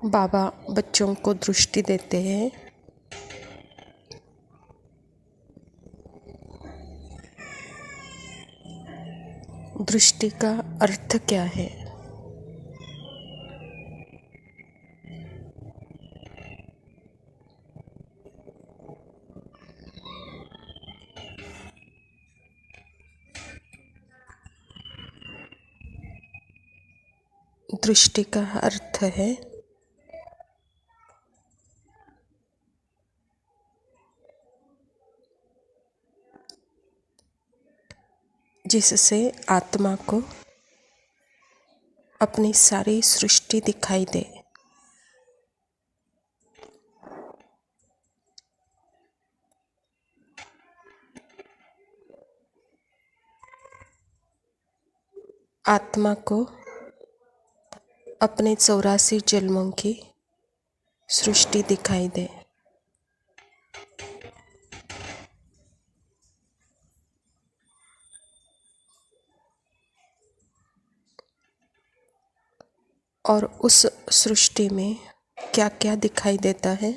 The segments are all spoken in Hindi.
बाबा बच्चों को दृष्टि देते हैं। दृष्टि का अर्थ क्या है? दृष्टि का अर्थ है जिससे आत्मा को अपनी सारी सृष्टि दिखाई दे। आत्मा को अपने 84 जन्मों की सृष्टि दिखाई दे। और उस सृष्टि में क्या क्या दिखाई देता है?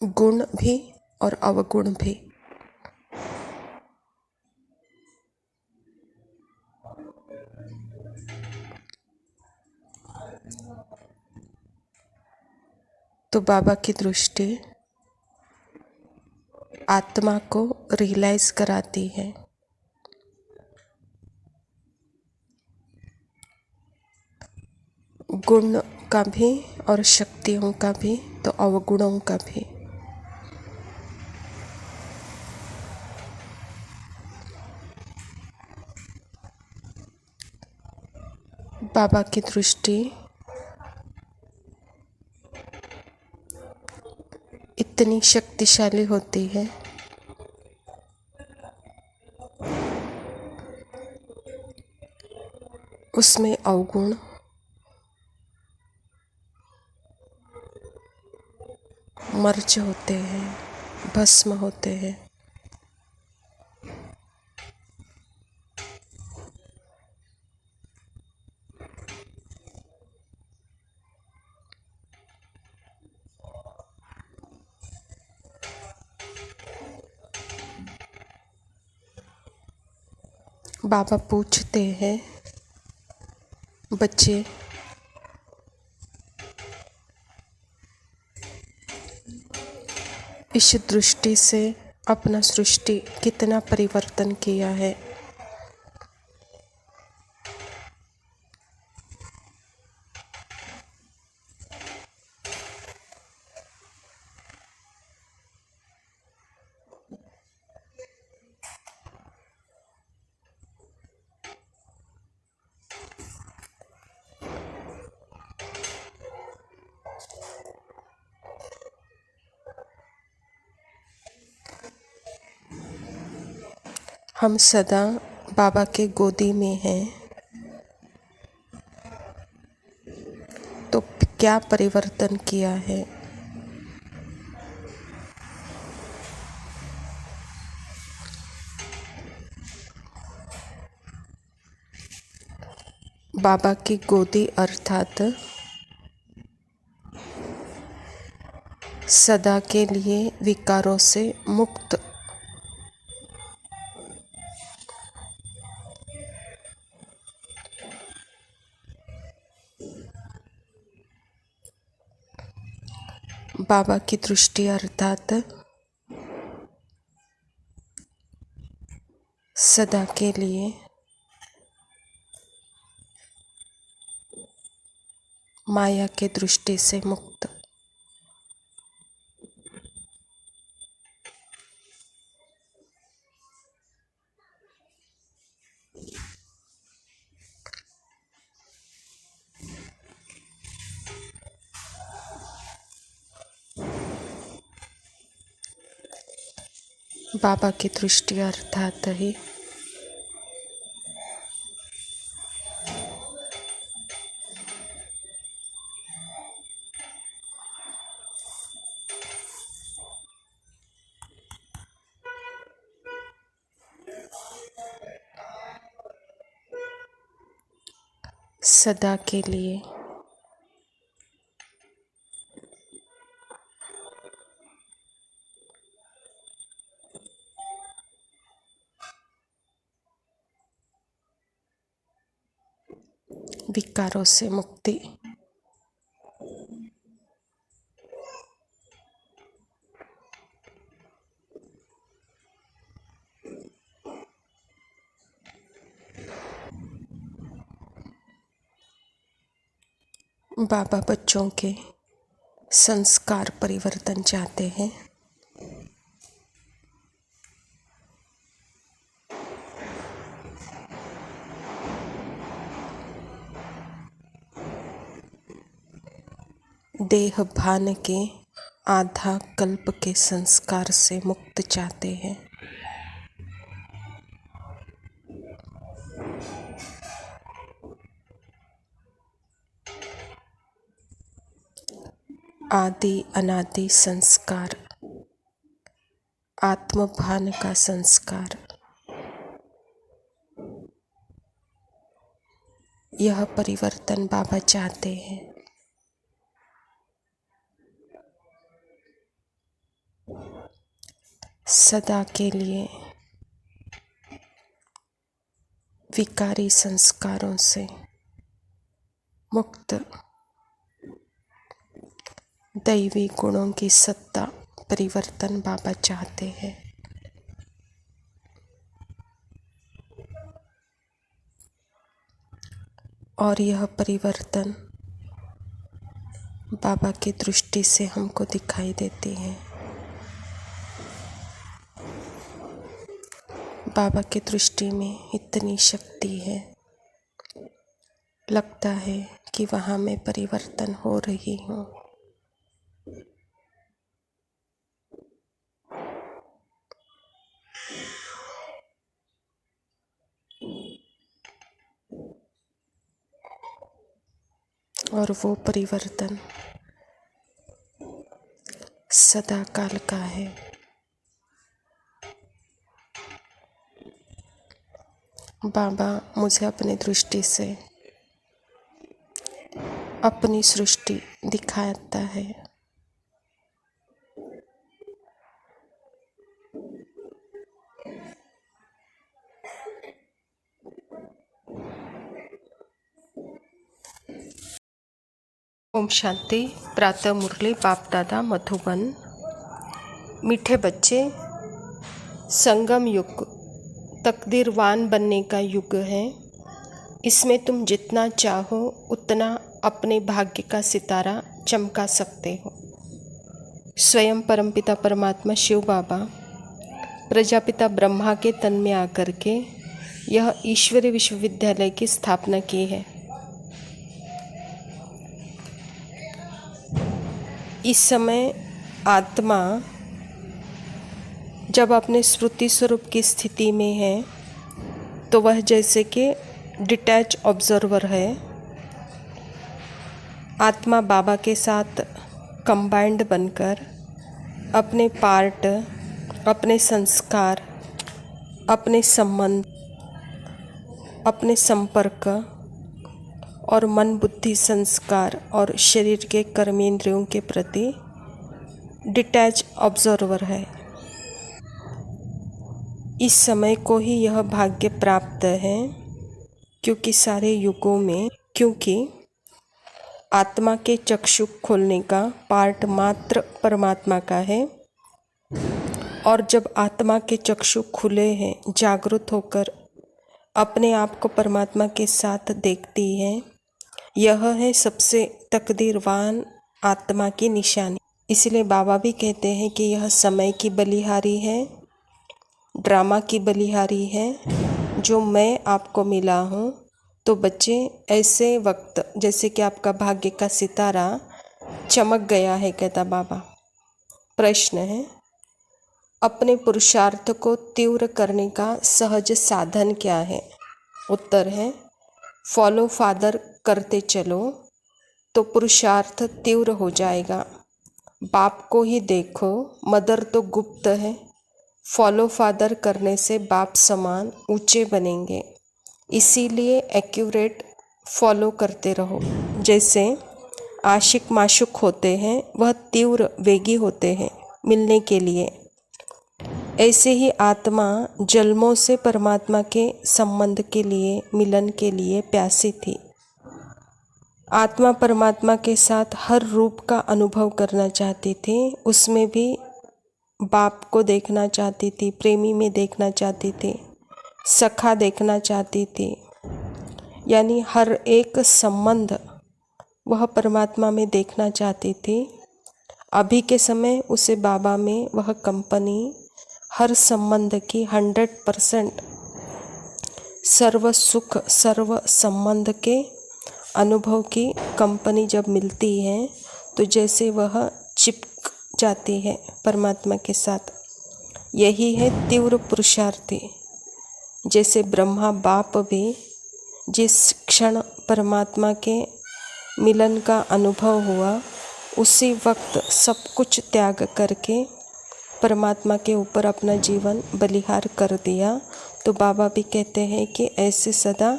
गुण भी और अवगुण भी। तो बाबा की दृष्टि आत्मा को रियलाइज कराती है। गुण का भी और शक्तियों का भी तो अवगुणों का भी। बाबा की दृष्टि इतनी शक्तिशाली होती है उसमें अवगुण मर्ज होते हैं, भस्म होते हैं। बाबा पूछते हैं, बच्चे इस दृष्टि से अपना सृष्टि कितना परिवर्तन किया है? हम सदा बाबा के गोदी में हैं, तो क्या परिवर्तन किया है? बाबा की गोदी अर्थात सदा के लिए विकारों से मुक्त। बाबा की दृष्टि अर्थात सदा के लिए माया के दृष्टि से मुक्त। बाबा की दृष्टि अर्थात ही सदा के लिए। विकारों से मुक्ति। बाबा बच्चों के संस्कार परिवर्तन चाहते हैं। देह भान के आधा कल्प के संस्कार से मुक्त चाहते हैं। आदि अनादि संस्कार, आत्मभान का संस्कार, यह परिवर्तन बाबा चाहते हैं। सदा के लिए विकारी संस्कारों से मुक्त, दैवी गुणों की सत्ता परिवर्तन बाबा चाहते हैं। और यह परिवर्तन बाबा की दृष्टि से हमको दिखाई देती है। बाबा की दृष्टि में इतनी शक्ति है, लगता है कि वहाँ मैं परिवर्तन हो रही हूँ। और वो परिवर्तन सदा काल का है। बाबा मुझे अपनी दृष्टि से अपनी सृष्टि दिखाता है। ओम शांति। प्रातः मुरली बाप दादा मधुबन। मीठे बच्चे, संगम युग तकदीरवान बनने का युग है। इसमें तुम जितना चाहो उतना अपने भाग्य का सितारा चमका सकते हो। स्वयं परमपिता परमात्मा शिव बाबा प्रजापिता ब्रह्मा के तन में आकर के यह ईश्वरीय विश्वविद्यालय की स्थापना की है। इस समय आत्मा जब अपने स्मृति स्वरूप की स्थिति में है तो वह जैसे कि डिटैच ऑब्जर्वर है। आत्मा बाबा के साथ कंबाइंड बनकर अपने पार्ट, अपने संस्कार, अपने संबंध, अपने संपर्क और मन बुद्धि संस्कार और शरीर के कर्मेंद्रियों के प्रति डिटैच ऑब्जर्वर है। इस समय को ही यह भाग्य प्राप्त है, क्योंकि सारे युगों में, क्योंकि आत्मा के चक्षु खोलने का पार्ट मात्र परमात्मा का है। और जब आत्मा के चक्षु खुले हैं, जागृत होकर अपने आप को परमात्मा के साथ देखती है, यह है सबसे तकदीरवान आत्मा की निशानी। इसलिए बाबा भी कहते हैं कि यह समय की बलिहारी है, ड्रामा की बलिहारी है जो मैं आपको मिला हूँ। तो बच्चे, ऐसे वक्त जैसे कि आपका भाग्य का सितारा चमक गया है, कहता बाबा। प्रश्न है, अपने पुरुषार्थ को तीव्र करने का सहज साधन क्या है? उत्तर है, फॉलो फादर करते चलो तो पुरुषार्थ तीव्र हो जाएगा। बाप को ही देखो, मदर तो गुप्त है। फॉलो फादर करने से बाप समान ऊंचे बनेंगे। इसीलिए एक्यूरेट फॉलो करते रहो। जैसे आशिक माशुक होते हैं, वह तीव्र वेगी होते हैं मिलने के लिए, ऐसे ही आत्मा जन्मों से परमात्मा के संबंध के लिए, मिलन के लिए प्यासी थी। आत्मा परमात्मा के साथ हर रूप का अनुभव करना चाहती थी। उसमें भी बाप को देखना चाहती थी, प्रेमी में देखना चाहती थी, सखा देखना चाहती थी, यानी हर एक संबंध वह परमात्मा में देखना चाहती थी। अभी के समय उसे बाबा में वह कंपनी हर संबंध की 100% सर्व सुख सर्व संबंध के अनुभव की कंपनी जब मिलती है तो जैसे वह चिपक जाती है परमात्मा के साथ। यही है तीव्र पुरुषार्थी। जैसे ब्रह्मा बाप भी जिस क्षण परमात्मा के मिलन का अनुभव हुआ, उसी वक्त सब कुछ त्याग करके परमात्मा के ऊपर अपना जीवन बलिहार कर दिया। तो बाबा भी कहते हैं कि ऐसे सदा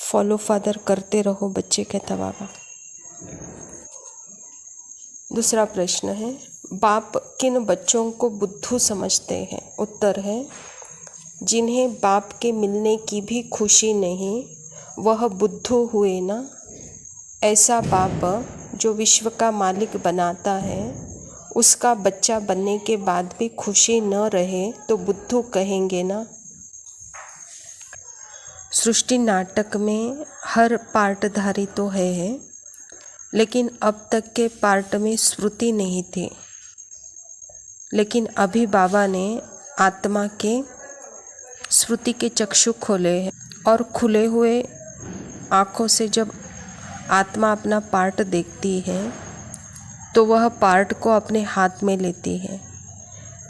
फॉलो फादर करते रहो बच्चे, कहता बाबा। दूसरा प्रश्न है, बाप किन बच्चों को बुद्धू समझते हैं? उत्तर है, जिन्हें बाप के मिलने की भी खुशी नहीं, वह बुद्धू हुए ना। ऐसा बाप जो विश्व का मालिक बनाता है, उसका बच्चा बनने के बाद भी खुशी न रहे तो बुद्धू कहेंगे ना। सृष्टि नाटक में हर पार्टधारी तो है, लेकिन अब तक के पार्ट में स्मृति नहीं थी। लेकिन अभी बाबा ने आत्मा के स्मृति के चक्षु खोले हैं, और खुले हुए आँखों से जब आत्मा अपना पार्ट देखती है तो वह पार्ट को अपने हाथ में लेती है।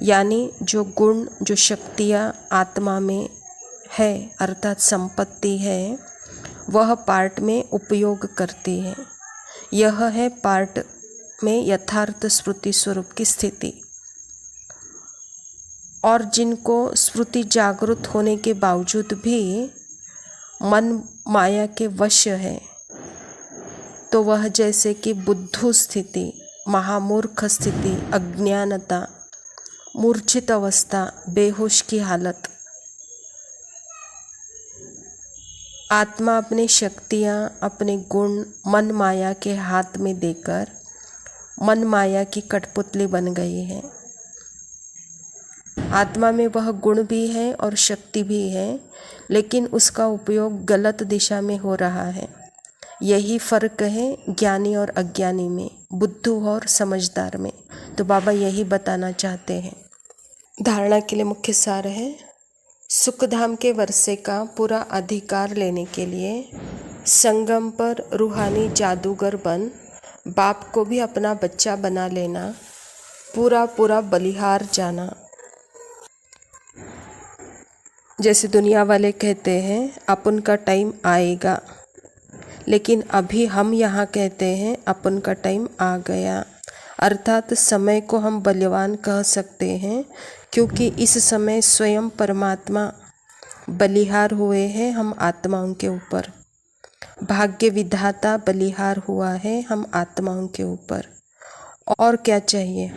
यानी जो गुण, जो शक्तियाँ आत्मा में है, अर्थात संपत्ति है, वह पार्ट में उपयोग करती है। यह है पार्ट में यथार्थ स्मृति स्वरूप की स्थिति। और जिनको स्मृति जागृत होने के बावजूद भी मन माया के वश है, तो वह जैसे कि बुद्धू स्थिति, महामूर्ख स्थिति, अज्ञानता, मूर्छित अवस्था, बेहोश की हालत। आत्मा अपनी शक्तियाँ, अपने गुण मन माया के हाथ में देकर मन माया की कठपुतली बन गई है। आत्मा में वह गुण भी है और शक्ति भी है, लेकिन उसका उपयोग गलत दिशा में हो रहा है। यही फ़र्क है ज्ञानी और अज्ञानी में, बुद्धू और समझदार में। तो बाबा यही बताना चाहते हैं। धारणा के लिए मुख्य सार है, सुखधाम के वर्षे का पूरा अधिकार लेने के लिए संगम पर रूहानी जादूगर बन बाप को भी अपना बच्चा बना लेना, पूरा पूरा बलिहार जाना। जैसे दुनिया वाले कहते हैं अपन का टाइम आएगा, लेकिन अभी हम यहाँ कहते हैं अपन का टाइम आ गया। अर्थात समय को हम बलवान कह सकते हैं, क्योंकि इस समय स्वयं परमात्मा बलिहार हुए हैं हम आत्माओं के ऊपर। भाग्य विधाता बलिहार हुआ है हम आत्माओं के ऊपर। और क्या चाहिए?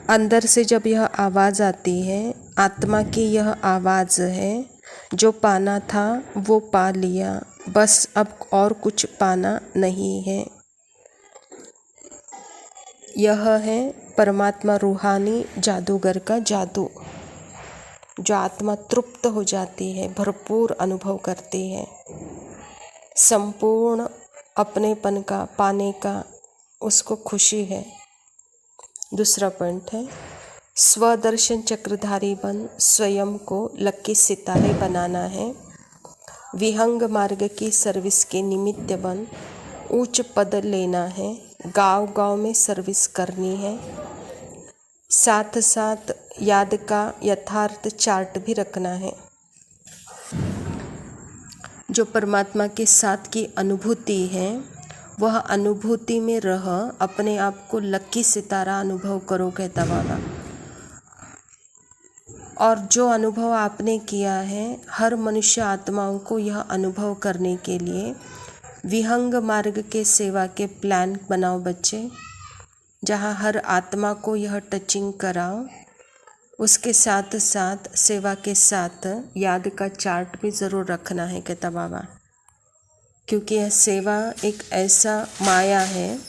अंदर से जब यह आवाज़ आती है, आत्मा की यह आवाज़ है, जो पाना था वो पा लिया, बस अब और कुछ पाना नहीं है। यह है परमात्मा रूहानी जादूगर का जादू, जो आत्मा तृप्त हो जाती है, भरपूर अनुभव करती है, संपूर्ण अपनेपन का पाने का उसको खुशी है। दूसरा पॉइंट है, स्वदर्शन चक्रधारी बन स्वयं को लकी सितारे बनाना है। विहंग मार्ग की सर्विस के निमित्त बन उच्च पद लेना है। गांव गांव में सर्विस करनी है। साथ साथ याद का यथार्थ चार्ट भी रखना है। जो परमात्मा के साथ की अनुभूति है, वह अनुभूति में रह अपने आप को लकी सितारा अनुभव करो, कहता बाबा। और जो अनुभव आपने किया है, हर मनुष्य आत्माओं को यह अनुभव करने के लिए विहंग मार्ग के सेवा के प्लान बनाओ बच्चे, जहाँ हर आत्मा को यह टचिंग कराओ। उसके साथ साथ सेवा के साथ याद का चार्ट भी ज़रूर रखना है कहता बाबा, क्योंकि यह सेवा एक ऐसा माया है,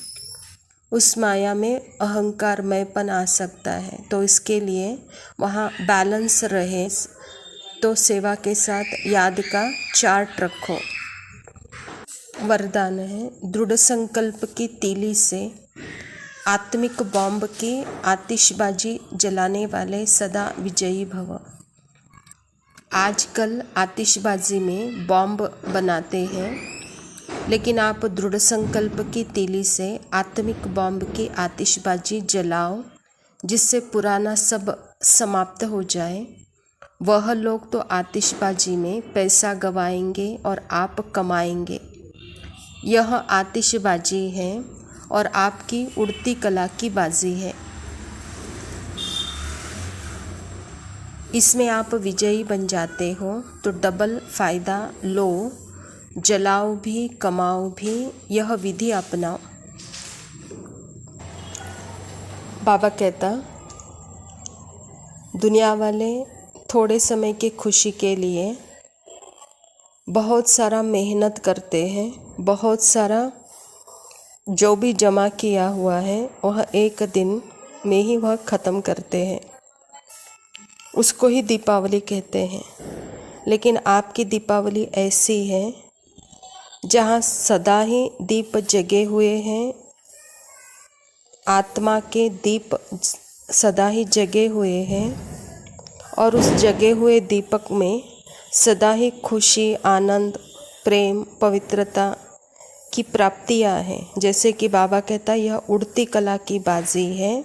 उस माया में अहंकार मैंपन आ सकता है। तो इसके लिए वहाँ बैलेंस रहे तो सेवा के साथ याद का चार्ट रखो। वरदान है, दृढ़ संकल्प की तीली से आत्मिक बॉम्ब की आतिशबाजी जलाने वाले सदा विजयी भव। आजकल आतिशबाजी में बॉम्ब बनाते हैं, लेकिन आप दृढ़ संकल्प की तीली से आत्मिक बॉम्ब की आतिशबाजी जलाओ, जिससे पुराना सब समाप्त हो जाए। वह लोग तो आतिशबाजी में पैसा गवाएंगे और आप कमाएंगे। यह आतिशबाजी है और आपकी उड़ती कला की बाजी है। इसमें आप विजयी बन जाते हो तो डबल फ़ायदा लो, जलाओ भी कमाओ भी, यह विधि अपनाओ। बाबा कहता, दुनिया वाले थोड़े समय की खुशी के लिए बहुत सारा मेहनत करते हैं, बहुत सारा जो भी जमा किया हुआ है वह एक दिन में ही वह ख़त्म करते हैं। उसको ही दीपावली कहते हैं। लेकिन आपकी दीपावली ऐसी है जहाँ सदा ही दीप जगे हुए हैं, आत्मा के दीप सदा ही जगे हुए हैं, और उस जगे हुए दीपक में सदा ही खुशी, आनंद, प्रेम, पवित्रता की प्राप्तियाँ हैं। जैसे कि बाबा कहता है, यह उड़ती कला की बाजी है।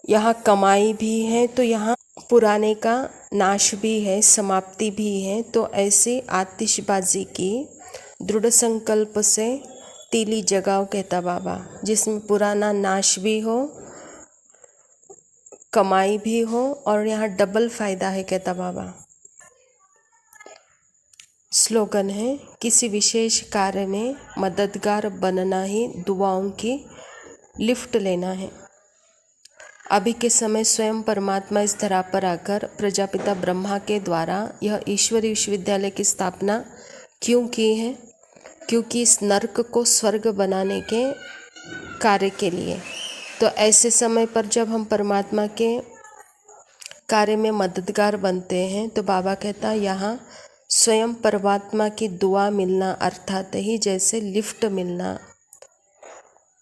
यहाँ कमाई भी है तो यहाँ पुराने का नाश भी है, समाप्ति भी है। तो ऐसी आतिशबाजी की दृढ़ संकल्प से तीली जगाओ कहता बाबा, जिसमें पुराना नाश भी हो, कमाई भी हो और यहाँ डबल फ़ायदा है कहता बाबा। स्लोगन है, किसी विशेष कार्य में मददगार बनना ही दुआओं की लिफ्ट लेना है। अभी के समय स्वयं परमात्मा इस धरा पर आकर प्रजापिता ब्रह्मा के द्वारा यह ईश्वरीय विश्वविद्यालय की स्थापना क्यों की है? क्योंकि इस नर्क को स्वर्ग बनाने के कार्य के लिए। तो ऐसे समय पर जब हम परमात्मा के कार्य में मददगार बनते हैं तो बाबा कहता है, यहाँ स्वयं परमात्मा की दुआ मिलना अर्थात ही जैसे लिफ्ट मिलना।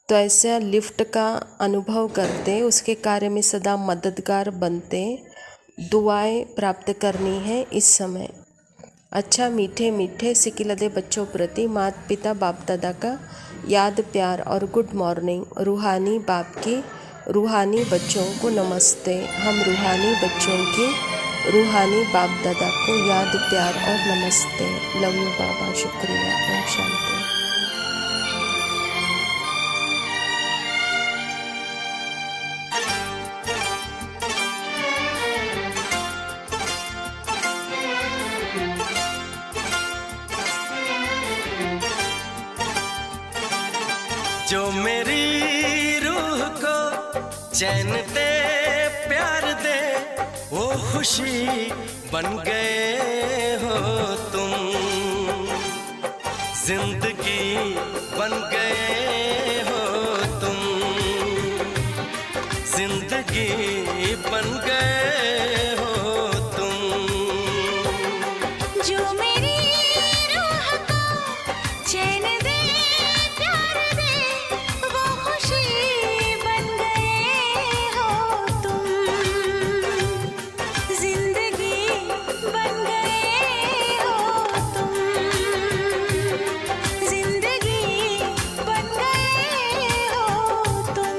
तो ऐसे लिफ्ट का अनुभव करते, उसके कार्य में सदा मददगार बनते, दुआएं प्राप्त करनी है इस समय। अच्छा, मीठे मीठे सिकिलदे बच्चों प्रति माता पिता बाप दादा का याद, प्यार और गुड मॉर्निंग। रूहानी बाप की रूहानी बच्चों को नमस्ते। हम रूहानी बच्चों की रूहानी बाप दादा को याद, प्यार और नमस्ते। लव यू बाबा, शुक्रिया। ओम शांति। जो मेरी रूह को चैन दे, प्यार दे, वो खुशी बन गए हो तुम। जिंदगी बन गए हो तुम, जिंदगी बन गए हो तुम। जो मेरी रूह को चैन दे, प्यार दे, वो खुशी बन गए हो तुम। जिंदगी बन गए हो तुम, जिंदगी बन गए हो तुम।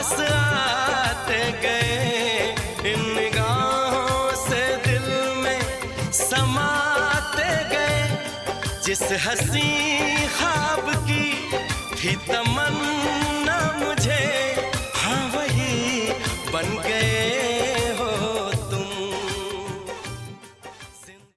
पास आते गए, इन निगाहों से दिल में समाते गए। जिस हंसी ख्वाब की थी तमन्ना मुझे, हाँ वही बन गए